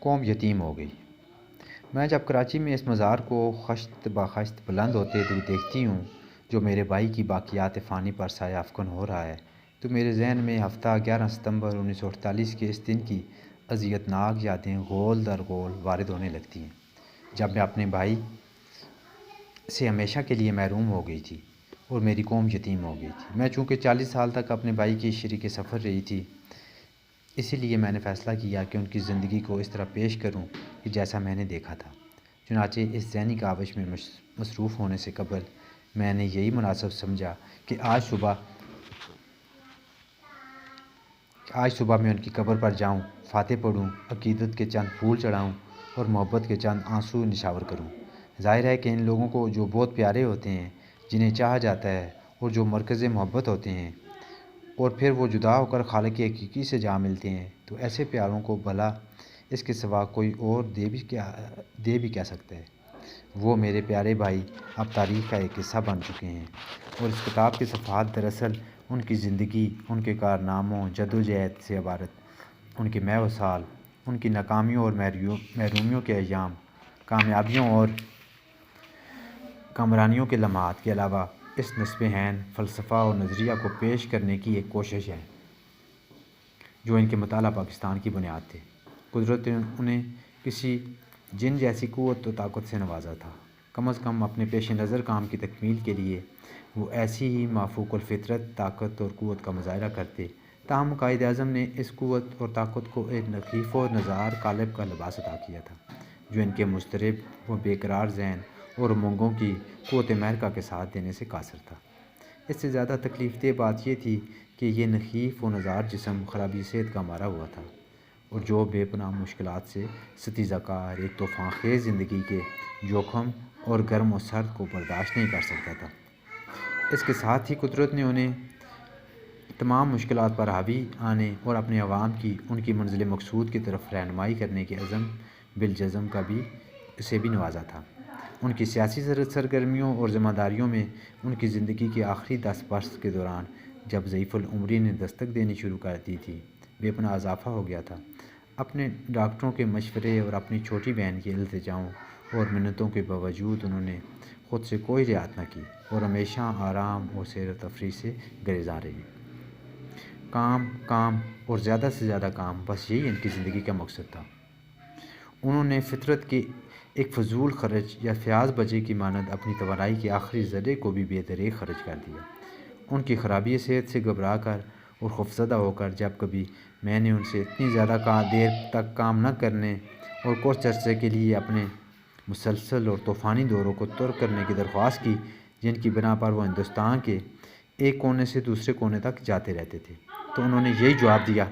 قوم یتیم ہو گئی۔ میں جب کراچی میں اس مزار کو خشت بخشت بلند ہوتے ہوئے دیکھتی ہوں جو میرے بھائی کی باقیات فانی پر سایہ افکن ہو رہا ہے تو میرے ذہن میں ہفتہ 11 ستمبر 1948 کے اس دن کی اذیت ناک یادیں غول در غول وارد ہونے لگتی ہیں جب میں اپنے بھائی سے ہمیشہ کے لیے محروم ہو گئی تھی اور میری قوم یتیم ہو گئی تھی۔ میں چونکہ 40 سال تک اپنے بھائی کی شریک سفر رہی تھی، اسی لیے میں نے فیصلہ کیا کہ ان کی زندگی کو اس طرح پیش کروں کہ جیسا میں نے دیکھا تھا۔ چنانچہ اس ذہنی کاوش میں مصروف ہونے سے قبل میں نے یہی مناسب سمجھا کہ آج صبح میں ان کی قبر پر جاؤں، فاتح پڑھوں، عقیدت کے چند پھول چڑھاؤں اور محبت کے چند آنسو نچھاور کروں۔ ظاہر ہے کہ ان لوگوں کو جو بہت پیارے ہوتے ہیں، جنہیں چاہا جاتا ہے اور جو مرکز محبت ہوتے ہیں، اور پھر وہ جدا ہو کر خالق حقیقی سے جا ملتے ہیں، تو ایسے پیاروں کو بھلا اس کے سوا کوئی اور دے بھی کیا سکتا ہے۔ وہ میرے پیارے بھائی اب تاریخ کا ایک حصہ بن چکے ہیں اور اس کتاب کے صفحات دراصل ان کی زندگی، ان کے کارناموں، جدوجہد سے عبارت، ان کے مہ و سال، ان کی ناکامیوں اور محرومیوں کے ایام، کامیابیوں اور کامرانیوں کے لمحات کے علاوہ اس نصب عین فلسفہ اور نظریہ کو پیش کرنے کی ایک کوشش ہے جو ان کے مطالعہ پاکستان کی بنیاد تھے۔ قدرت نے انہیں کسی جن جیسی قوت و طاقت سے نوازا تھا۔ کم از کم اپنے پیش نظر کام کی تکمیل کے لیے وہ ایسی ہی مافوق الفطرت طاقت اور قوت کا مظاہرہ کرتے، تاہم قائد اعظم نے اس قوت اور طاقت کو ایک نحیف و نزار قالب کا لباس عطا کیا تھا جو ان کے مضطرب و بے قرار ذہن اور امنگوں کی قوت محرکہ کے ساتھ دینے سے قاصر تھا۔ اس سے زیادہ تکلیف دہ بات یہ تھی کہ یہ نحیف و نزار جسم خرابی صحت کا مارا ہوا تھا اور جو بے پناہ مشکلات سے ستیزہ کار ایک طوفان خیز زندگی کے جوخم اور گرم و سرد کو برداشت نہیں کر سکتا تھا۔ اس کے ساتھ ہی قدرت نے انہیں تمام مشکلات پر حاوی آنے اور اپنے عوام کی ان کی منزل مقصود کی طرف رہنمائی کرنے کے عزم بالجزم سے بھی نوازا تھا۔ ان کی سیاسی سرگرمیوں اور ذمہ داریوں میں ان کی زندگی کے آخری 10 برس کے دوران جب ضعیف العمری نے دستک دینی شروع کر دی تھی، بے پناہ اضافہ ہو گیا تھا۔ اپنے ڈاکٹروں کے مشورے اور اپنی چھوٹی بہن کی التجاؤں اور منتوں کے باوجود انہوں نے خود سے کوئی رعایت نہ کی اور ہمیشہ آرام اور سیر و تفریح سے گریزاں رہی۔ کام اور زیادہ سے زیادہ کام، بس یہی ان کی زندگی کا مقصد تھا۔ انہوں نے فطرت کے ایک فضول خرچ یا فیاض بچے کی مانند اپنی توانائی کے آخری ذرے کو بھی بے دریغ خرچ کر دیا۔ ان کی خرابی صحت سے گھبرا کر اور خوفزدہ ہو کر جب کبھی میں نے ان سے اتنی زیادہ دیر تک کام نہ کرنے اور کچھ عرصے کے لیے اپنے مسلسل اور طوفانی دوروں کو ترک کرنے کی درخواست کی، جن کی بنا پر وہ ہندوستان کے ایک کونے سے دوسرے کونے تک جاتے رہتے تھے، تو انہوں نے یہی جواب دیا